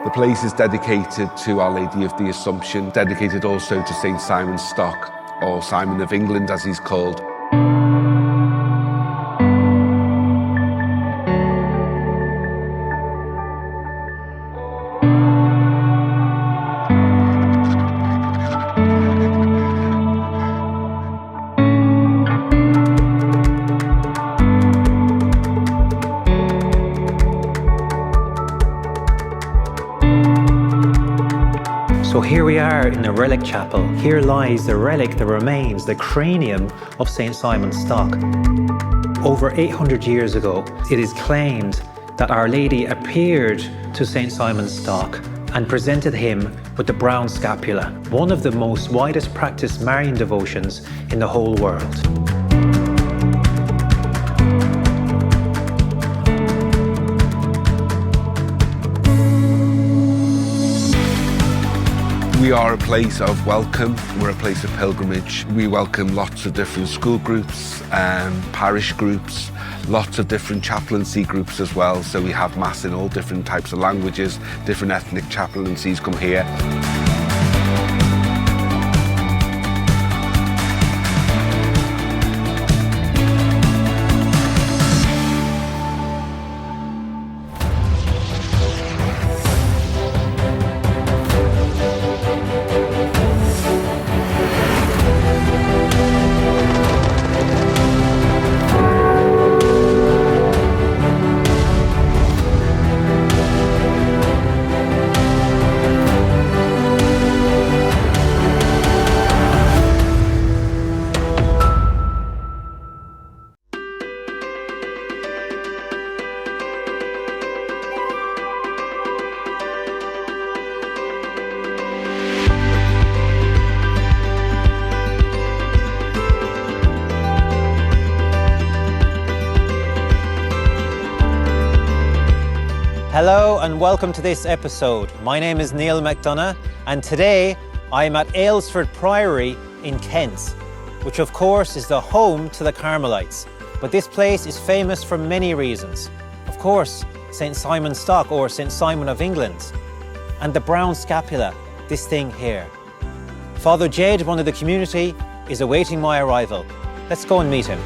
The place is dedicated to Our Lady of the Assumption, dedicated also to St. Simon Stock, or Simon of England as he's called. So here we are in the Relic Chapel. Here lies the relic, the remains, the cranium of St. Simon Stock. Over 800 years ago, it is claimed that Our Lady appeared to St. Simon Stock and presented him with the Brown Scapular, one of the most widest practiced Marian devotions in the whole world. We are a place of welcome, we're a place of pilgrimage. We welcome lots of different school groups, parish groups, lots of different chaplaincy groups as well. So we have mass in all different types of languages, different ethnic chaplaincies come here. Hello and welcome to this episode. My name is Niall McDonagh and today I'm at Aylesford Priory in Kent, which of course is the home to the Carmelites. But this place is famous for many reasons. Of course, St. Simon Stock or St. Simon of England, and the Brown Scapular, this thing here. Father Jed, one of the community, is awaiting my arrival. Let's go and meet him.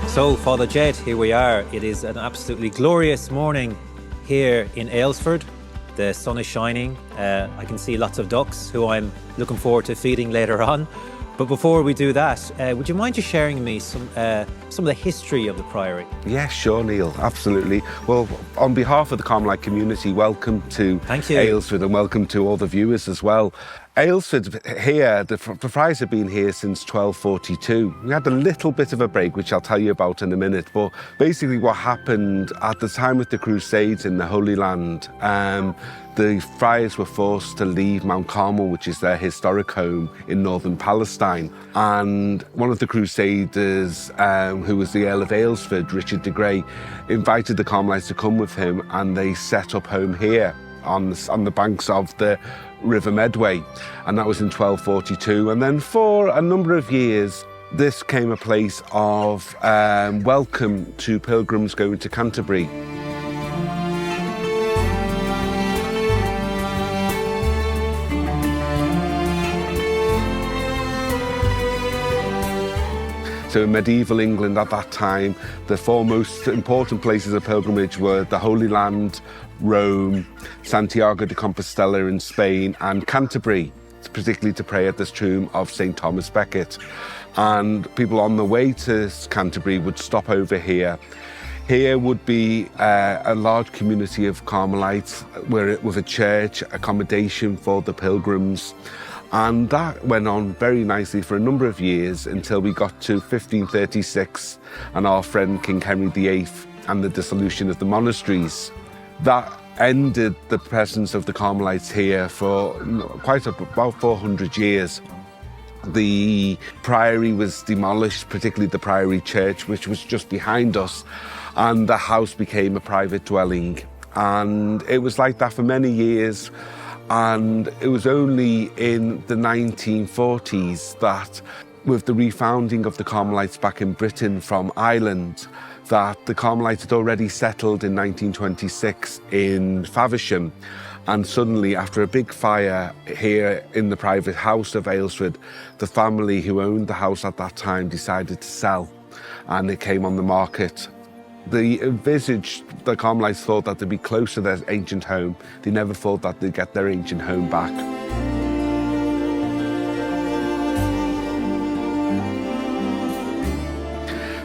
So, Father Jed, here we are. It is an absolutely glorious morning here in Aylesford. The sun is shining. I can see lots of ducks who I'm looking forward to feeding later on. But before we do that, would you mind just sharing me some of the history of the Priory? Yeah, sure, Neil, absolutely. Well, on behalf of the Carmelite community, welcome to Aylesford and welcome to all the viewers as well. Aylesford here, the Friars have been here since 1242. We had a little bit of a break, which I'll tell you about in a minute, but basically what happened at the time of the Crusades in the Holy Land, the Friars were forced to leave Mount Carmel, which is their historic home in northern Palestine. And one of the Crusaders, who was the Earl of Aylesford, Richard de Grey, invited the Carmelites to come with him, and they set up home here on the banks of the River Medway, and that was in 1242. And then for a number of years, this became a place of welcome to pilgrims going to Canterbury. So in medieval England at that time, the four most important places of pilgrimage were the Holy Land, Rome, Santiago de Compostela in Spain, and Canterbury, particularly to pray at this tomb of St. Thomas Becket. And people on the way to Canterbury would stop over here. Here would be a large community of Carmelites with a church, accommodation for the pilgrims. And that went on very nicely for a number of years until we got to 1536 and our friend King Henry VIII and the dissolution of the monasteries. That ended the presence of the Carmelites here for about 400 years. The priory was demolished, particularly the priory church, which was just behind us, and the house became a private dwelling. And it was like that for many years. And it was only in the 1940s that, with the refounding of the Carmelites back in Britain from Ireland, that the Carmelites had already settled in 1926 in Faversham. And suddenly, after a big fire here in the private house of Aylesford, the family who owned the house at that time decided to sell, and it came on the market. The Carmelites thought that they'd be close to their ancient home. They never thought that they'd get their ancient home back.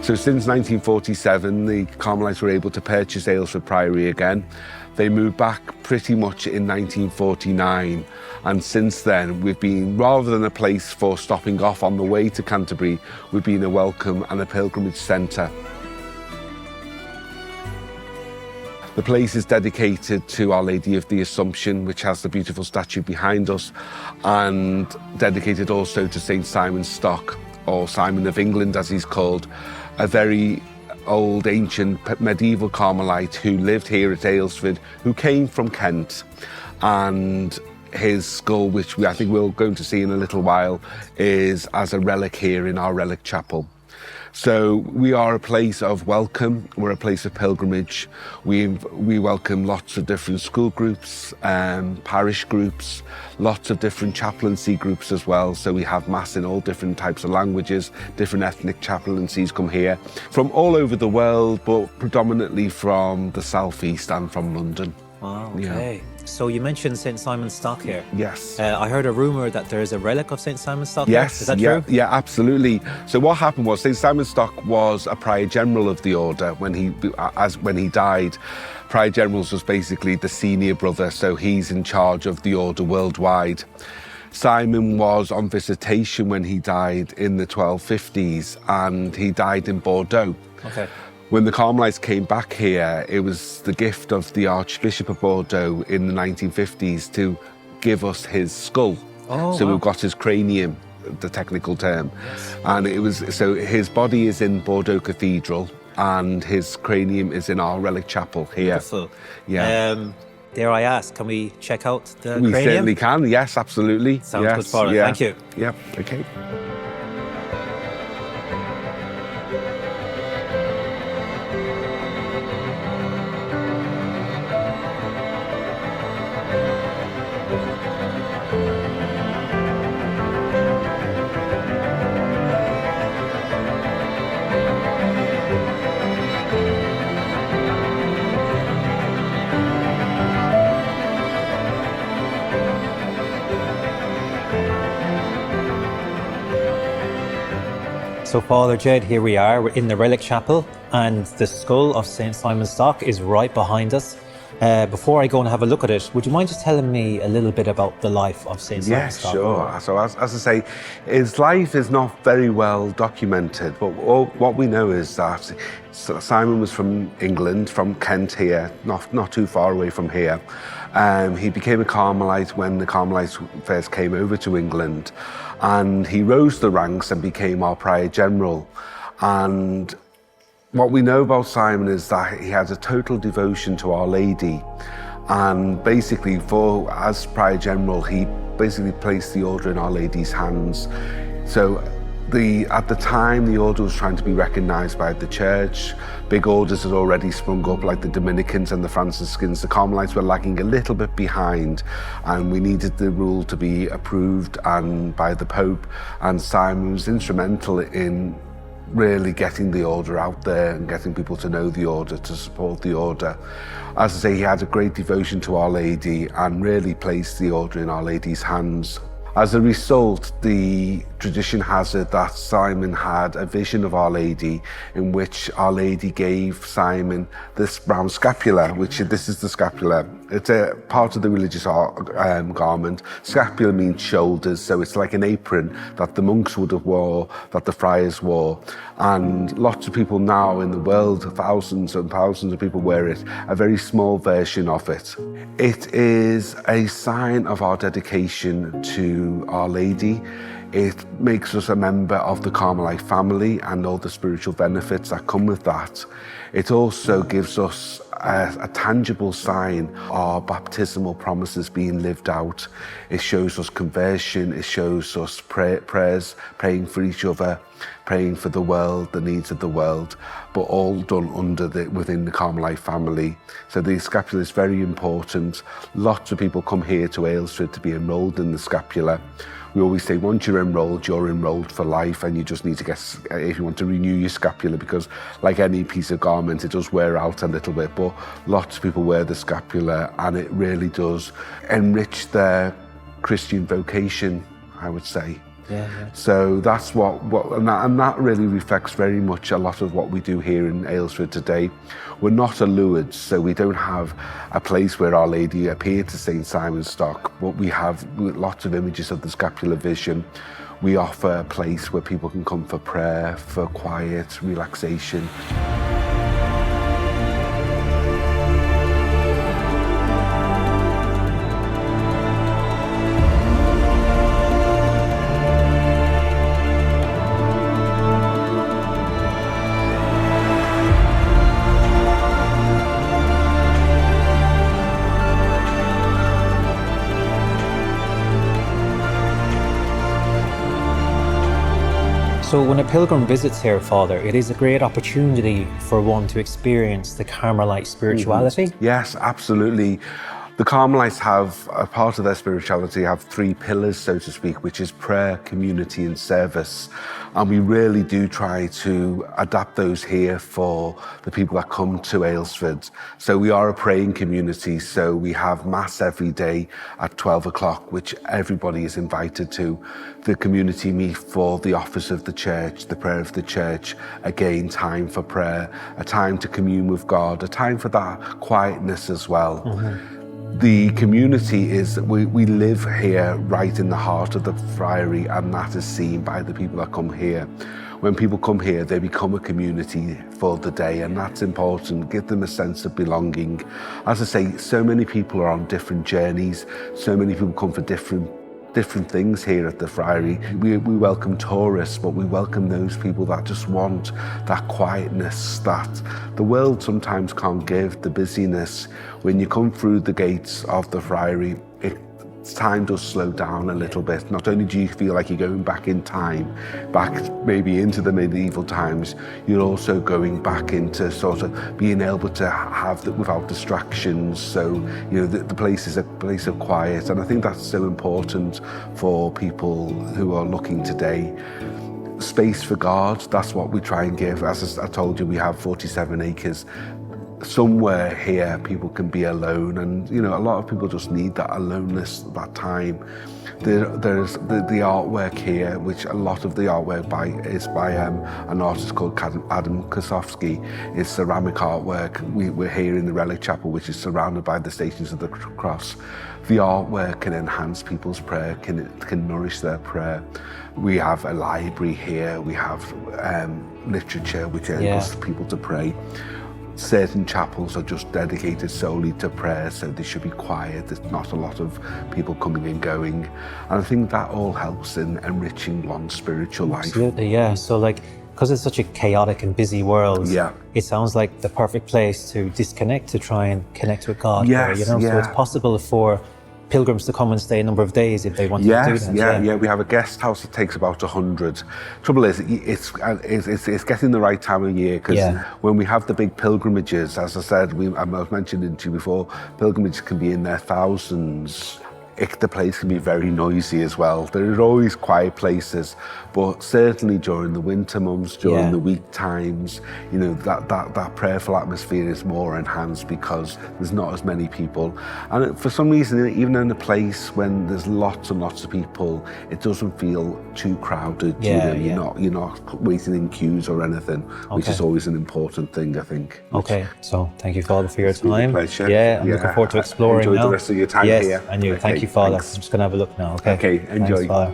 So since 1947, the Carmelites were able to purchase Aylesford Priory again. They moved back pretty much in 1949. And since then, we've been, rather than a place for stopping off on the way to Canterbury, we've been a welcome and a pilgrimage centre. The place is dedicated to Our Lady of the Assumption, which has the beautiful statue behind us, and dedicated also to St. Simon Stock, or Simon of England as he's called, a very old, ancient, medieval Carmelite who lived here at Aylesford, who came from Kent. And his skull, which I think we're going to see in a little while, is as a relic here in our Relic Chapel. So we are a place of welcome, we're a place of pilgrimage. We welcome lots of different school groups, parish groups, lots of different chaplaincy groups as well. So we have mass in all different types of languages, different ethnic chaplaincies come here from all over the world, but predominantly from the southeast and from London. Wow, okay. Yeah. So you mentioned St. Simon Stock here. Yes. I heard a rumour that there is a relic of St. Simon Stock Yes, here. Is that true? Yeah, absolutely. So what happened was St. Simon Stock was a Prior General of the order when he died. Prior Generals was basically the senior brother, so he's in charge of the order worldwide. Simon was on visitation when he died in the 1250s, and he died in Bordeaux. Okay. When the Carmelites came back here, it was the gift of the Archbishop of Bordeaux in the 1950s to give us his skull. Oh, so wow. We've got his cranium, the technical term. Yes. And so his body is in Bordeaux Cathedral and his cranium is in our Relic Chapel here. Beautiful. Yeah. Dare I ask, can we check out the We cranium? certainly can, yes, absolutely. Sounds yes, good for it, yeah. thank you. Yeah, okay. So Father Jed, here we are, we're in the Relic Chapel, and the skull of St. Simon Stock is right behind us. Before I go and have a look at it, would you mind just telling me a little bit about the life of St. Simon Stock? Yes, sure. So as I say, his life is not very well documented, but what we know is that Simon was from England, from Kent here, not too far away from here. He became a Carmelite when the Carmelites first came over to England, and he rose the ranks and became our Prior General. And what we know about Simon is that he had a total devotion to Our Lady, and basically as Prior General he basically placed the order in Our Lady's hands. So at the time the order was trying to be recognised by the church. Big orders had already sprung up like the Dominicans and the Franciscans. The Carmelites were lagging a little bit behind, and we needed the rule to be approved and by the Pope, and Simon was instrumental in really getting the order out there and getting people to know the order, to support the order. As I say, he had a great devotion to Our Lady and really placed the order in Our Lady's hands. As a result, the tradition has it that Simon had a vision of Our Lady in which Our Lady gave Simon this brown scapular, this is the scapular. It's a part of the religious garment. Scapular means shoulders, so it's like an apron that the monks would have wore, that the friars wore. And lots of people now in the world, thousands and thousands of people wear it, a very small version of it. It is a sign of our dedication to Our Lady. It makes us a member of the Carmelite family and all the spiritual benefits that come with that. It also gives us a tangible sign of our baptismal promises being lived out. It shows us conversion, it shows us prayers, praying for each other, praying for the world, the needs of the world, but all done within the Carmelite family. So the scapular is very important. Lots of people come here to Aylesford to be enrolled in the scapular. We always say once you're enrolled for life, and you just need to get, if you want to renew your scapular, because like any piece of garment, it does wear out a little bit, but lots of people wear the scapular and it really does enrich their Christian vocation, I would say. Yeah. So that's and that really reflects very much a lot of what we do here in Aylesford today. We're not a Lourdes, so we don't have a place where Our Lady appeared to St. Simon's Stock, but we have lots of images of the scapular vision. We offer a place where people can come for prayer, for quiet, relaxation. So when a pilgrim visits here, Father, it is a great opportunity for one to experience the Carmelite spirituality. Mm-hmm. Yes, absolutely. The Carmelites have, a part of their spirituality, have three pillars, so to speak, which is prayer, community and service. And we really do try to adapt those here for the people that come to Aylesford. So we are a praying community, so we have Mass every day at 12 o'clock, which everybody is invited to. The community meet for the office of the church, the prayer of the church, again, time for prayer, a time to commune with God, a time for that quietness as well. Mm-hmm. The community is, we live here right in the heart of the Priory, and that is seen by the people that come here. When people come here, they become a community for the day, and that's important. Give them a sense of belonging. As I say, so many people are on different journeys. So many people come for different things here at the Priory. We welcome tourists, but we welcome those people that just want that quietness that the world sometimes can't give, the busyness. When you come through the gates of the Priory, time does slow down a little bit. Not only do you feel like you're going back in time, back maybe into the medieval times, you're also going back into sort of being able to have that without distractions. So, you know, the place is a place of quiet. And I think that's so important for people who are looking today. Space for God, that's what we try and give. As I told you, we have 47 acres. Somewhere here people can be alone, and you know, a lot of people just need that aloneness, that time. There's the artwork here, which a lot of the artwork is by an artist called Adam Kosofsky. It's ceramic artwork. We're here in the Relic Chapel, which is surrounded by the Stations of the Cross. The artwork can enhance people's prayer, can nourish their prayer. We have a library here. We have literature which enables people to pray. Certain chapels are just dedicated solely to prayer, so they should be quiet. There's not a lot of people coming and going. And I think that all helps in enriching one's spiritual life. Absolutely, yeah. So like, because it's such a chaotic and busy world, it sounds like the perfect place to disconnect, to try and connect with God. Yes, you know? So it's possible for pilgrims to come and stay a number of days if they want to do that. Yeah. We have a guest house that takes about 100. Trouble is, it's getting the right time of year, because when we have the big pilgrimages, as I said, I was mentioning to you before, pilgrimages can be in their thousands. The place can be very noisy as well. There are always quiet places, but certainly during the winter months, during the week times, you know, that prayerful atmosphere is more enhanced because there's not as many people. And for some reason, even in a place when there's lots and lots of people, it doesn't feel too crowded. You're not waiting in queues or anything, which is always an important thing, I think. Okay, so thank you, Father, for your time. Pleasure. I'm looking forward to exploring Enjoy now. the rest of your time here. Yes, and you. Thank you, Father. Thanks. I'm just going to have a look now. Okay, enjoy. Thanks, Father.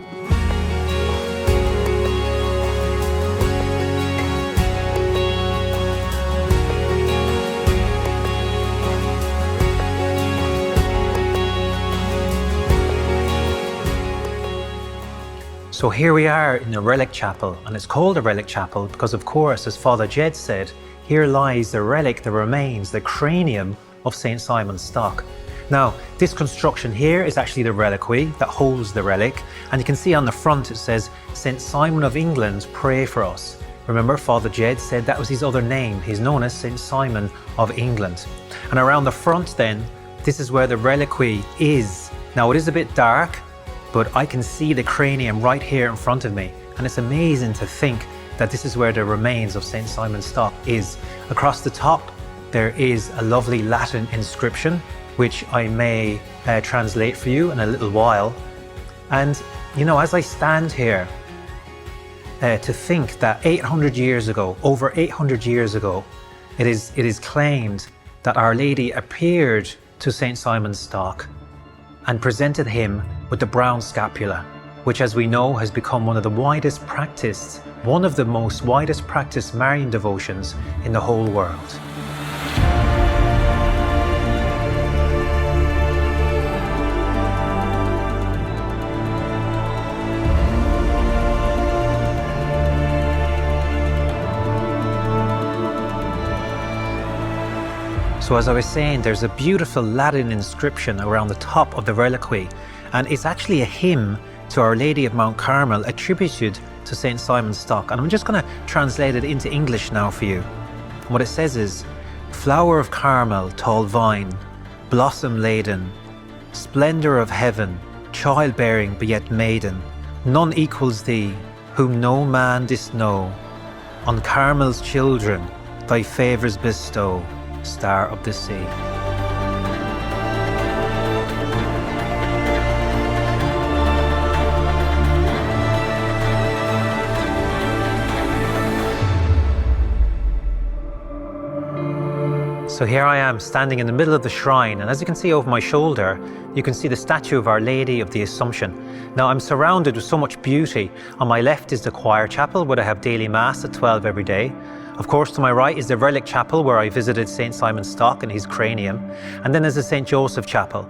So here we are in the Relic Chapel, and it's called a Relic Chapel because, of course, as Father Jed said, here lies the relic, the remains, the cranium of St. Simon Stock. Now, this construction here is actually the reliquary that holds the relic, and you can see on the front it says, St. Simon of England, pray for us. Remember, Father Jed said that was his other name. He's known as St. Simon of England. And around the front then, this is where the reliquary is. Now, it is a bit dark, but I can see the cranium right here in front of me. And it's amazing to think that this is where the remains of St. Simon Stock is. Across the top, there is a lovely Latin inscription, which I may translate for you in a little while. And, you know, as I stand here, to think that 800 years ago, over 800 years ago, it is claimed that Our Lady appeared to St. Simon Stock and presented him with the Brown Scapular, which, as we know, has become one of the most widest practiced Marian devotions in the whole world. So as I was saying, there's a beautiful Latin inscription around the top of the reliquary, and it's actually a hymn to Our Lady of Mount Carmel attributed to St. Simon Stock. And I'm just going to translate it into English now for you. And what it says is, Flower of Carmel, tall vine, blossom laden, splendour of heaven, childbearing but yet maiden, none equals thee, whom no man didst know. On Carmel's children thy favours bestow, Star of the sea. So here I am standing in the middle of the shrine, and as you can see over my shoulder, you can see the statue of Our Lady of the Assumption. Now I'm surrounded with so much beauty. On my left is the choir chapel where I have daily mass at 12 every day. Of course, to my right is the Relic Chapel where I visited St. Simon Stock and his cranium. And then there's the St. Joseph Chapel.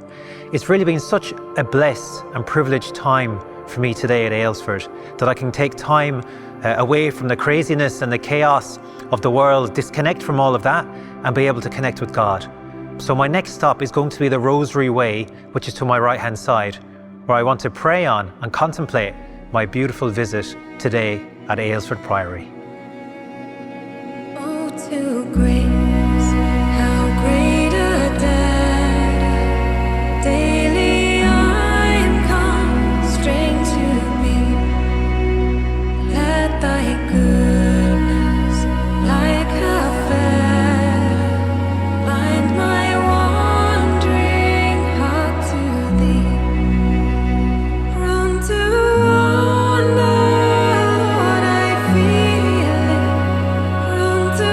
It's really been such a blessed and privileged time for me today at Aylesford that I can take time away from the craziness and the chaos of the world, disconnect from all of that and be able to connect with God. So my next stop is going to be the Rosary Way, which is to my right hand side, where I want to pray on and contemplate my beautiful visit today at Aylesford Priory. To grace, how great a debt daily I'm constrained to be. Let thy goodness, like a fetter, bind my wandering heart to thee. Prone to wander, Lord, I feel it. Prone to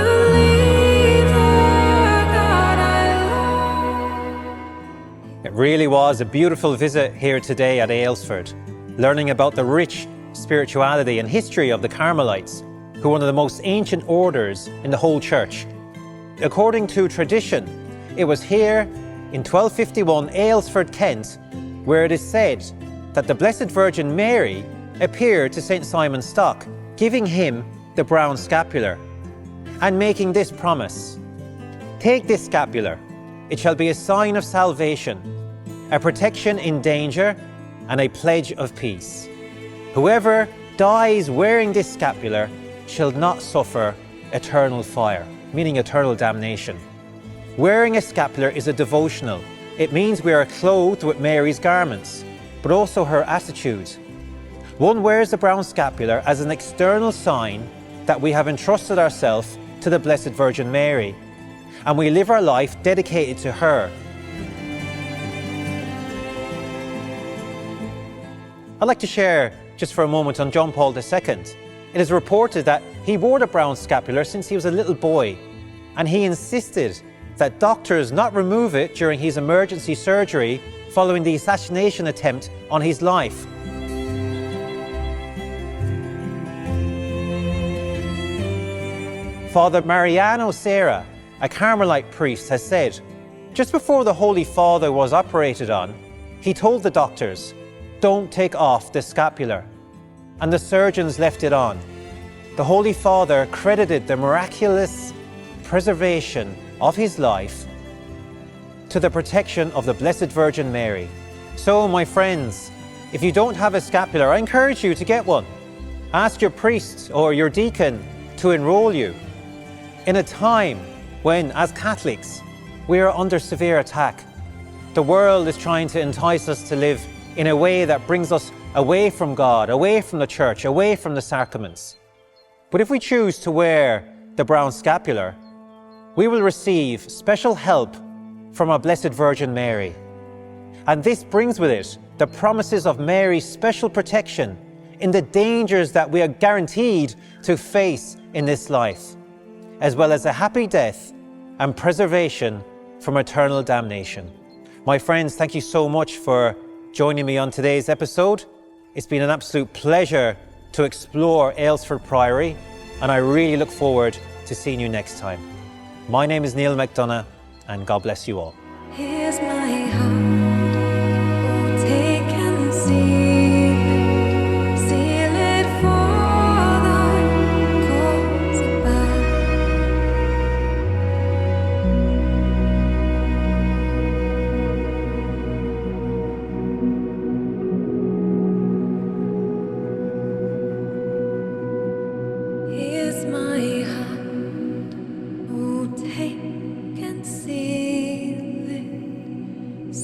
It really was a beautiful visit here today at Aylesford, learning about the rich spirituality and history of the Carmelites, who are one of the most ancient orders in the whole church. According to tradition, it was here in 1251 Aylesford, Kent, where it is said that the Blessed Virgin Mary appeared to St. Simon Stock, giving him the Brown Scapular and making this promise: take this scapular, it shall be a sign of salvation, a protection in danger, and a pledge of peace. Whoever dies wearing this scapular shall not suffer eternal fire, meaning eternal damnation. Wearing a scapular is a devotional. It means we are clothed with Mary's garments, but also her attitude. One wears the brown scapular as an external sign that we have entrusted ourselves to the Blessed Virgin Mary, and we live our life dedicated to her. I'd like to share just for a moment on John Paul II. It is reported that he wore the brown scapular since he was a little boy, and he insisted that doctors not remove it during his emergency surgery following the assassination attempt on his life. Father Mariano Serra, a Carmelite priest, has said, just before the Holy Father was operated on, he told the doctors, "Don't take off the scapular." and the surgeons left it on. The Holy Father credited the miraculous preservation of his life to the protection of the Blessed Virgin Mary. So, my friends, if you don't have a scapular, I encourage you to get one. Ask your priest or your deacon to enroll you. In a time when, as Catholics, we are under severe attack, the world is trying to entice us to live in a way that brings us away from God, away from the church, away from the sacraments. But if we choose to wear the brown scapular, we will receive special help from our Blessed Virgin Mary. And this brings with it the promises of Mary's special protection in the dangers that we are guaranteed to face in this life, as well as a happy death and preservation from eternal damnation. My friends, thank you so much for joining me on today's episode. It's been an absolute pleasure to explore Aylesford Priory, and I really look forward to seeing you next time. My name is Niall McDonagh, and God bless you all. Here's my heart, oh, take and seal it for thy cause above. Here's my heart, oh, take and seal it.